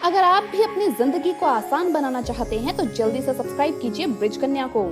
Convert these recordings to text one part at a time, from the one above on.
अगर आप भी अपनी जिंदगी को आसान बनाना चाहते हैं तो जल्दी से सब्सक्राइब कीजिए ब्रिज कन्या को।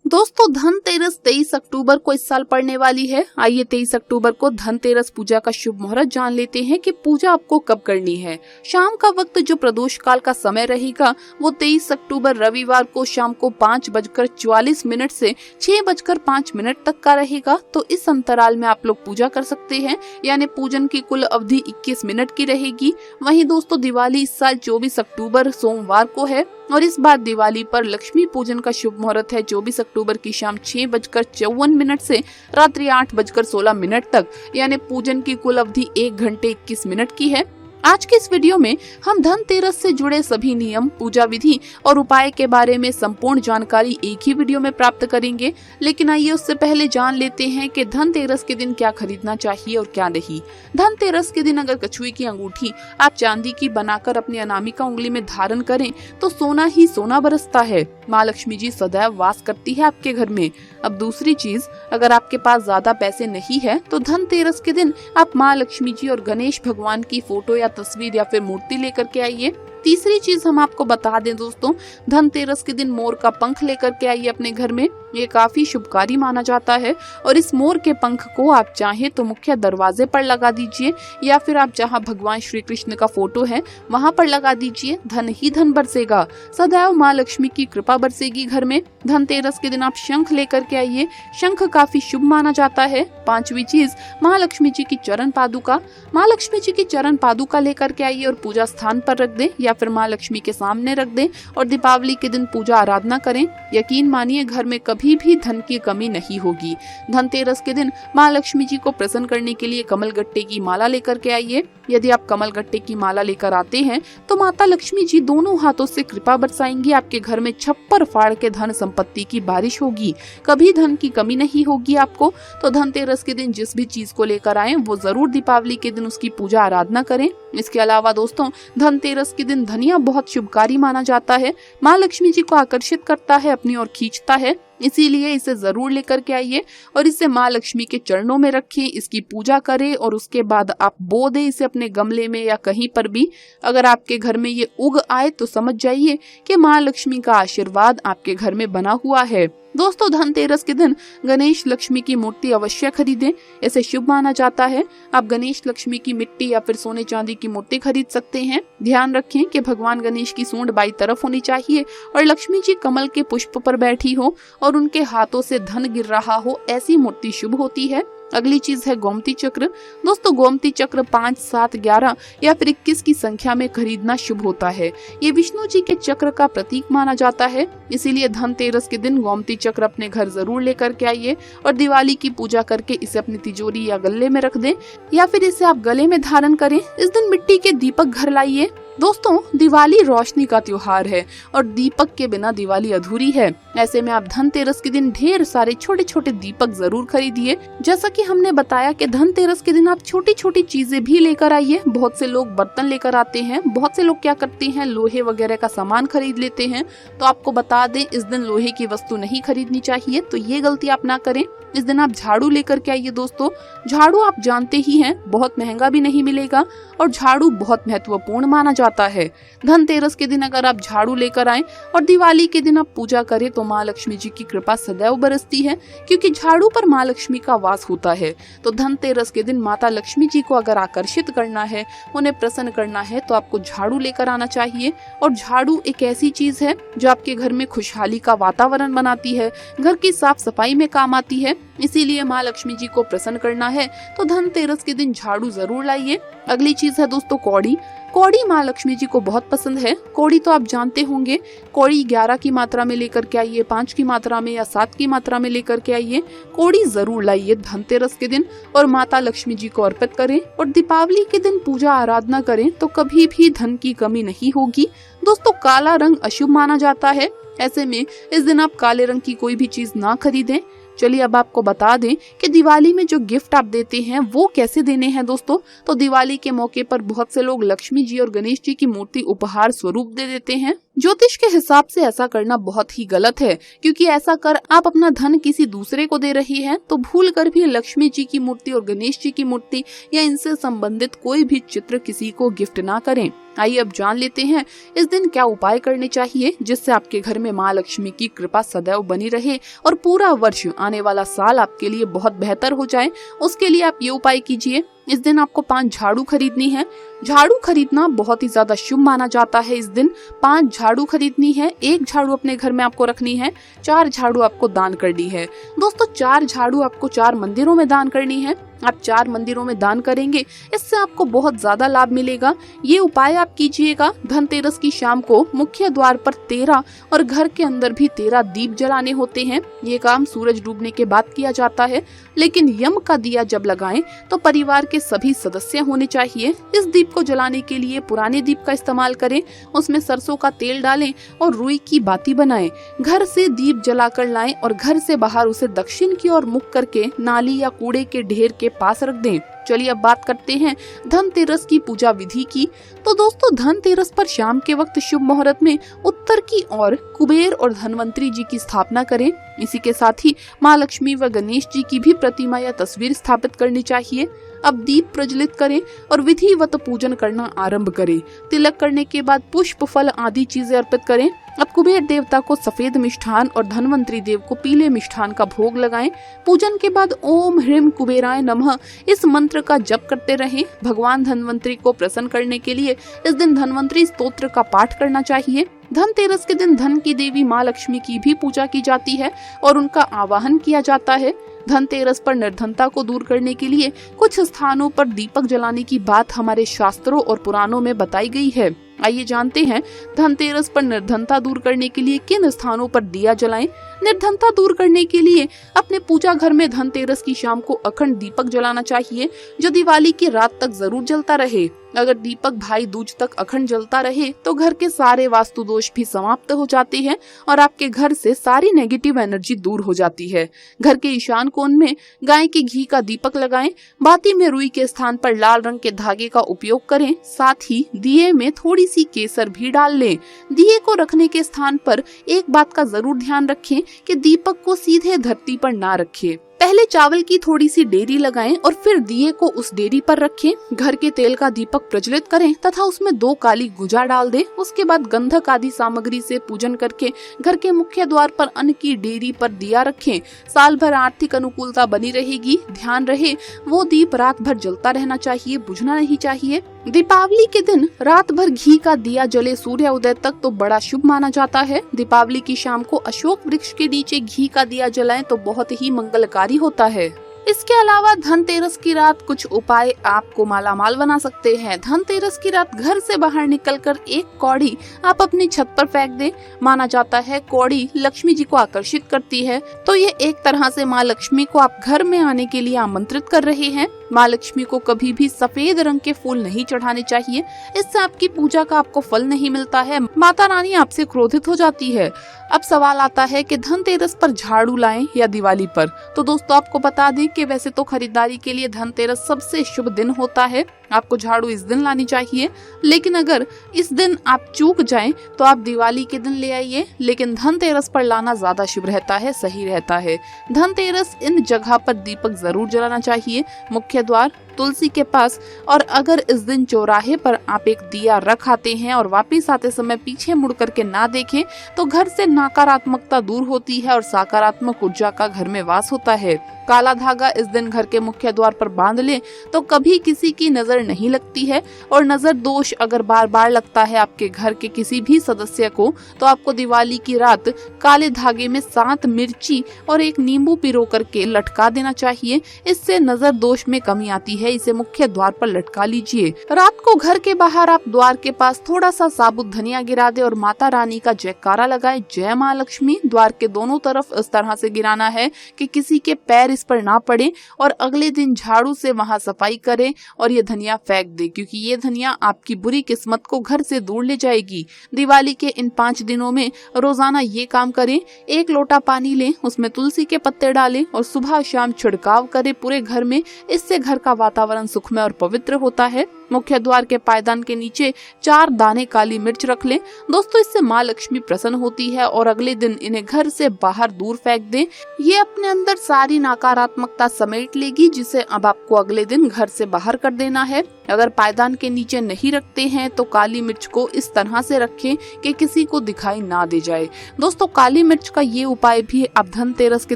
दोस्तों, धनतेरस 23 अक्टूबर को इस साल पड़ने वाली है। आइए 23 अक्टूबर को धनतेरस पूजा का शुभ मुहूर्त जान लेते हैं कि पूजा आपको कब करनी है। शाम का वक्त जो प्रदोष काल का समय रहेगा वो 23 अक्टूबर रविवार को शाम को 5:44 से 6:05 तक का रहेगा। तो इस अंतराल में आप लोग पूजा कर सकते हैं, यानी पूजन की कुल अवधि 21 मिनट की रहेगी। वहीं दोस्तों, दिवाली इस साल 24 अक्टूबर सोमवार को है और इस बार दिवाली पर लक्ष्मी पूजन का शुभ मुहूर्त है 24 अक्टूबर की शाम 6:54 से रात्रि 8:16 तक, यानी पूजन की कुल अवधि 1 घंटे 21 मिनट की है। आज के इस वीडियो में हम धनतेरस से जुड़े सभी नियम, पूजा विधि और उपाय के बारे में संपूर्ण जानकारी एक ही वीडियो में प्राप्त करेंगे। लेकिन आइए उससे पहले जान लेते हैं कि धनतेरस के दिन क्या खरीदना चाहिए और क्या नहीं। धनतेरस के दिन अगर कछुए की अंगूठी आप चांदी की बनाकर अपनी अनामिका उंगली में धारण करें तो सोना ही सोना बरसता है। माँ लक्ष्मी जी सदैव वास करती है आपके घर में। अब दूसरी चीज, अगर आपके पास ज्यादा पैसे नहीं है तो धनतेरस के दिन आप माँ लक्ष्मी जी और गणेश भगवान की फोटो या तस्वीर या फिर मूर्ति लेकर के आइए। तीसरी चीज हम आपको बता दें दोस्तों, धनतेरस के दिन मोर का पंख लेकर के आइए अपने घर में। ये काफी शुभकारी माना जाता है और इस मोर के पंख को आप चाहे तो मुख्य दरवाजे पर लगा दीजिए या फिर आप जहां भगवान श्री कृष्ण का फोटो है वहां पर लगा दीजिए। धन ही धन बरसेगा, सदैव माँ लक्ष्मी की कृपा बरसेगी घर में। धनतेरस के दिन आप शंख लेकर के आइए, शंख काफी शुभ माना जाता है। पांचवी चीज, माँ लक्ष्मी जी की चरण पादुका। माँ लक्ष्मी जी की चरण पादुका लेकर के आइए और पूजा स्थान पर रख दें या फिर माँ लक्ष्मी के सामने रख दें और दीपावली के दिन पूजा आराधना करें। यकीन मानिए घर में कभी भी धन की कमी नहीं होगी। धनतेरस के दिन माँ लक्ष्मी जी को प्रसन्न करने के लिए कमल गट्टे की माला लेकर के आइए। यदि आप कमल गट्टे की माला लेकर आते हैं तो माता लक्ष्मी जी दोनों हाथों से कृपा बरसाएंगी। आपके घर में छप्पर फाड़ के धन संपत्ति की बारिश होगी, कभी धन की कमी नहीं होगी आपको। तो धनतेरस के दिन जिस भी चीज को लेकर आए वो जरूर दीपावली के दिन उसकी पूजा आराधना करें। इसके अलावा दोस्तों, धनतेरस के दिन धनिया बहुत शुभकारी माना जाता है। माँ लक्ष्मी जी को आकर्षित करता है, अपनी ओर खींचता है, इसीलिए इसे जरूर लेकर के आइए और इसे माँ लक्ष्मी के चरणों में रखें, इसकी पूजा करें और उसके बाद आप बो दें इसे अपने गमले में या कहीं पर भी। अगर आपके घर में ये उग आए तो समझ जाइए कि माँ लक्ष्मी का आशीर्वाद आपके घर में बना हुआ है। दोस्तों, धनतेरस के दिन गणेश लक्ष्मी की मूर्ति अवश्य खरीदें, इसे शुभ माना जाता है। आप गणेश लक्ष्मी की मिट्टी या फिर सोने चांदी की मूर्ति खरीद सकते हैं। ध्यान रखें कि भगवान गणेश की सूंड बाई तरफ होनी चाहिए और लक्ष्मी जी कमल के पुष्प पर बैठी हो और उनके हाथों से धन गिर रहा हो, ऐसी मूर्ति शुभ होती है। अगली चीज है गोमती चक्र। दोस्तों, गोमती चक्र 5, 7, 11 या फिर 21 की संख्या में खरीदना शुभ होता है। ये विष्णु जी के चक्र का प्रतीक माना जाता है, इसीलिए धनतेरस के दिन गोमती चक्र अपने घर जरूर लेकर के आइए और दिवाली की पूजा करके इसे अपनी तिजोरी या गले में रख दें या फिर इसे आप गले में धारण करें। इस दिन मिट्टी के दीपक घर लाइए। दोस्तों, दिवाली रोशनी का त्योहार है और दीपक के बिना दिवाली अधूरी है। ऐसे में आप धनतेरस के दिन ढेर सारे छोटे छोटे दीपक जरूर खरीदिए। जैसा कि हमने बताया कि धनतेरस के दिन आप छोटी छोटी चीजें भी लेकर आइए। बहुत से लोग बर्तन लेकर आते हैं, बहुत से लोग क्या करते हैं लोहे वगैरह का सामान खरीद लेते हैं। तो आपको बता दें, इस दिन लोहे की वस्तु नहीं खरीदनी चाहिए, तो ये गलती आप ना करें। इस दिन आप झाड़ू लेकर के आइए। दोस्तों, झाड़ू आप जानते ही हैं बहुत महंगा भी नहीं मिलेगा और झाड़ू बहुत महत्वपूर्ण माना जाता है। धनतेरस के दिन अगर आप झाड़ू लेकर आएं और दिवाली के दिन आप पूजा करें तो माँ लक्ष्मी जी की कृपा सदैव बरसती है, क्योंकि झाड़ू पर माँ लक्ष्मी का वास होता है। तो धनतेरस के दिन माता लक्ष्मी जी को अगर आकर्षित करना है, उन्हें प्रसन्न करना है, तो आपको झाड़ू लेकर आना चाहिए। और झाड़ू एक ऐसी चीज है जो आपके घर में खुशहाली का वातावरण बनाती है, घर की साफ सफाई में काम आती है। इसीलिए माँ लक्ष्मी जी को प्रसन्न करना है तो धनतेरस के दिन झाड़ू जरूर लाइए। अगली चीज है दोस्तों कौड़ी। कौड़ी माँ लक्ष्मी जी को बहुत पसंद है। कौड़ी तो आप जानते होंगे, कौड़ी 11 की मात्रा में लेकर के आइए, 5 की मात्रा में या 7 की मात्रा में लेकर के आइए। कौड़ी जरूर लाइए धनतेरस के दिन और माता लक्ष्मी जी को अर्पित करें और दीपावली के दिन पूजा आराधना करें तो कभी भी धन की कमी नहीं होगी। दोस्तों, काला रंग अशुभ माना जाता है, ऐसे में इस दिन आप काले रंग की कोई भी चीज ना खरीदें। चलिए अब आपको बता दें कि दिवाली में जो गिफ्ट आप देते हैं वो कैसे देने हैं दोस्तों। तो दिवाली के मौके पर बहुत से लोग लक्ष्मी जी और गणेश जी की मूर्ति उपहार स्वरूप दे देते हैं। ज्योतिष के हिसाब से ऐसा करना बहुत ही गलत है, क्योंकि ऐसा कर आप अपना धन किसी दूसरे को दे रही हैं। तो भूल कर भी लक्ष्मी जी की मूर्ति और गणेश जी की मूर्ति या इनसे संबंधित कोई भी चित्र किसी को गिफ्ट ना करें। आइए अब जान लेते हैं इस दिन क्या उपाय करने चाहिए जिससे आपके घर में माँ लक्ष्मी की कृपा सदैव बनी रहे और पूरा वर्ष आने वाला साल आपके लिए बहुत बेहतर हो जाए। उसके लिए आप ये उपाय कीजिए। इस दिन आपको 5 झाड़ू खरीदनी है। झाड़ू खरीदना बहुत ही ज्यादा शुभ माना जाता है। इस दिन 5 झाड़ू खरीदनी है। 1 झाड़ू अपने घर में आपको रखनी है। 4 झाड़ू आपको दान करनी है। दोस्तों 4 झाड़ू आपको 4 मंदिरों में दान करनी है। आप 4 मंदिरों में दान करेंगे, इससे आपको बहुत ज्यादा लाभ मिलेगा। ये उपाय आप कीजिएगा धनतेरस की शाम को मुख्य द्वार पर 13 और घर के अंदर भी 13 दीप जलाने होते हैं। ये काम सूरज डूबने के बाद किया जाता है, लेकिन यम का दिया जब लगाएं तो परिवार के सभी सदस्य होने चाहिए। इस दीप को जलाने के लिए पुराने दीप का इस्तेमाल करें, उसमें सरसों का तेल डालें और रुई की बाती बनाएं। घर से दीप जलाकर लाएं और घर से बाहर उसे दक्षिण की ओर मुख करके नाली या कूड़े के ढेर के पास रख दें। चलिए अब बात करते हैं धनतेरस की पूजा विधि की। तो दोस्तों धनतेरस पर शाम के वक्त शुभ मुहूर्त में उत्तर की ओर कुबेर और धनवंतरी जी की स्थापना करें। इसी के साथ ही माँ लक्ष्मी व गणेश जी की भी प्रतिमा या तस्वीर स्थापित करनी चाहिए। अब दीप प्रज्वलित करें और विधिवत पूजन करना आरंभ करें। तिलक करने के बाद पुष्प फल आदि चीजें अर्पित करें। अब कुबेर देवता को सफेद मिष्ठान और धनवंतरी देव को पीले मिष्ठान का भोग लगाएं। पूजन के बाद ओम ह्रीम कुबेराय नमः इस मंत्र का जप करते रहें। भगवान धनवंतरी को प्रसन्न करने के लिए इस दिन धनवंतरी स्तोत्र का पाठ करना चाहिए। धनतेरस के दिन धन की देवी माँ लक्ष्मी की भी पूजा की जाती है और उनका आवाहन किया जाता है। धनतेरस पर निर्धनता को दूर करने के लिए कुछ स्थानों पर दीपक जलाने की बात हमारे शास्त्रों और पुराणों में बताई गई है। आइए जानते हैं धनतेरस पर निर्धनता दूर करने के लिए किन स्थानों पर दिया जलाएं। निर्धनता दूर करने के लिए अपने पूजा घर में धनतेरस की शाम को अखंड दीपक जलाना चाहिए, जो दिवाली की रात तक जरूर जलता रहे। अगर दीपक भाई दूज तक अखंड जलता रहे तो घर के सारे वास्तु दोष भी समाप्त हो जाते हैं और आपके घर से सारी नेगेटिव एनर्जी दूर हो जाती है। घर के ईशान कोण में गाय के घी का दीपक लगाएं। बाती में रुई के स्थान पर लाल रंग के धागे का उपयोग करें। साथ ही दिए में थोड़ी सी केसर भी डाल लें। दिए को रखने के स्थान पर एक बात का जरूर ध्यान रखें कि दीपक को सीधे धरती पर ना रखें। पहले चावल की थोड़ी सी डेरी लगाएं और फिर दिए को उस डेरी पर रखें। घर के तेल का दीपक प्रज्वलित करें तथा उसमें 2 काली गुजा डाल दें। उसके बाद गंधक आदि सामग्री से पूजन करके घर के मुख्य द्वार पर अन्न की डेरी पर दिया रखें। साल भर आर्थिक अनुकूलता बनी रहेगी। ध्यान रहे वो दीप रात भर जलता रहना चाहिए, बुझना नहीं चाहिए। दीपावली के दिन रात भर घी का दिया जले सूर्य उदय तक तो बड़ा शुभ माना जाता है। दीपावली की शाम को अशोक वृक्ष के नीचे घी का दिया जलाएं तो बहुत ही मंगलकारी होता है। इसके अलावा धनतेरस की रात कुछ उपाय आपको मालामाल बना सकते हैं। धनतेरस की रात घर से बाहर निकलकर 1 कौड़ी आप अपनी छत पर फेंक दें। माना जाता है कौड़ी लक्ष्मी जी को आकर्षित करती है, तो ये एक तरह से माँ लक्ष्मी को आप घर में आने के लिए आमंत्रित कर रहे हैं। माँ लक्ष्मी को कभी भी सफेद रंग के फूल नहीं चढ़ाने चाहिए, इससे आपकी पूजा का आपको फल नहीं मिलता है। माता रानी आपसे क्रोधित हो जाती है। अब सवाल आता है कि धनतेरस पर झाड़ू लाएं या दिवाली पर। तो दोस्तों आपको बता दें कि वैसे तो खरीदारी के लिए धनतेरस सबसे शुभ दिन होता है। आपको झाड़ू इस दिन लानी चाहिए, लेकिन अगर इस दिन आप चूक जाएं तो आप दिवाली के दिन ले आइए, लेकिन धनतेरस पर लाना ज्यादा शुभ रहता है, सही रहता है। धनतेरस इन जगह पर दीपक जरूर जलाना चाहिए, मुख्य द्वार, तुलसी के पास। और अगर इस दिन चौराहे पर आप एक दिया रख आते हैं और वापस आते समय पीछे मुड़ करके ना देखें तो घर से नकारात्मकता दूर होती है और सकारात्मक ऊर्जा का घर में वास होता है। काला धागा इस दिन घर के मुख्य द्वार पर बांध लें तो कभी किसी की नजर नहीं लगती है। और नजर दोष अगर बार बार लगता है आपके घर के किसी भी सदस्य को, तो आपको दिवाली की रात काले धागे में 7 मिर्ची और 1 नींबू पिरो करके लटका देना चाहिए। इससे नजर दोष में कमी आती है। इसे मुख्य द्वार पर लटका लीजिए। रात को घर के बाहर आप द्वार के पास थोड़ा सा साबुत धनिया गिरा दे और माता रानी का जयकारा लगाए, जय माँ लक्ष्मी। द्वार के दोनों तरफ इस तरह से गिराना है कि किसी के पैर इस पर ना पड़े। और अगले दिन झाड़ू से वहां सफाई करें और ये धनिया फेंक दे, क्योंकि ये धनिया आपकी बुरी किस्मत को घर से दूर ले जाएगी। दिवाली के इन 5 दिनों में रोजाना ये काम करें। 1 लोटा पानी लें, उसमें तुलसी के पत्ते डालें और सुबह शाम छिड़काव करें पूरे घर में। इससे घर का वातावरण सुखमय और पवित्र होता है। मुख्य द्वार के पायदान के नीचे 4 दाने काली मिर्च रख लें। दोस्तों, इससे माँ लक्ष्मी प्रसन्न होती है और अगले दिन इन्हें घर से बाहर दूर फेंक दें। ये अपने अंदर सारी नकारात्मकता समेट लेगी, जिसे अब आपको अगले दिन घर से बाहर कर देना है। अगर पायदान के नीचे नहीं रखते हैं तो काली मिर्च को इस तरह से रखें कि किसी को दिखाई ना दे जाए। दोस्तों, काली मिर्च का ये उपाय भी आप धनतेरस के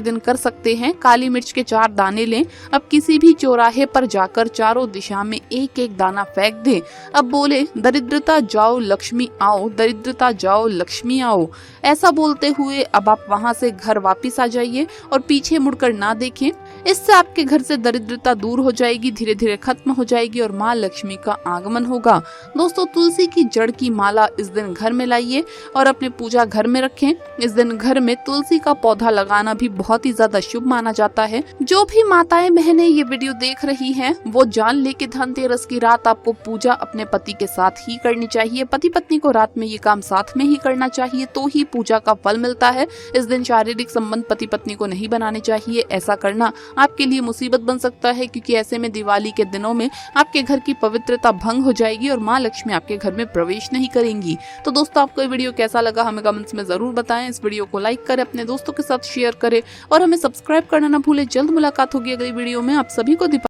दिन कर सकते हैं। काली मिर्च के 4 दाने लें। अब किसी भी चौराहे पर जाकर चारों दिशा में एक एक दाना फेंक दें। अब बोले, दरिद्रता जाओ लक्ष्मी आओ, दरिद्रता जाओ लक्ष्मी आओ। ऐसा बोलते हुए अब आप वहां से घर वापिस आ जाइए और पीछे मुड़कर ना देखें। इससे आपके घर से दरिद्रता दूर हो जाएगी, धीरे धीरे खत्म हो जाएगी और माँ लक्ष्मी का आगमन होगा। दोस्तों, तुलसी की जड़ की माला इस दिन घर में लाइए और अपने पूजा घर में रखें। इस दिन घर में तुलसी का पौधा लगाना भी बहुत ही ज्यादा शुभ माना जाता है। जो भी माताएं बहनें ये वीडियो देख रही हैं, वो जान ले कि धनतेरस की रात आपको पूजा अपने पति के साथ ही करनी चाहिए। पति पत्नी को रात में ये काम साथ में ही करना चाहिए, तो ही पूजा का फल मिलता है। इस दिन शारीरिक संबंध पति पत्नी को नहीं बनाने चाहिए। ऐसा करना आपके लिए मुसीबत बन सकता है, क्योंकि ऐसे में दिवाली के दिनों में आपके घर की पवित्रता भंग हो जाएगी और माँ लक्ष्मी आपके घर में प्रवेश नहीं करेंगी। तो दोस्तों, आपको ये वीडियो कैसा लगा हमें कमेंट्स में जरूर बताएं। इस वीडियो को लाइक करें, अपने दोस्तों के साथ शेयर करें और हमें सब्सक्राइब करना ना भूलें। जल्द मुलाकात होगी अगली वीडियो में। आप सभी को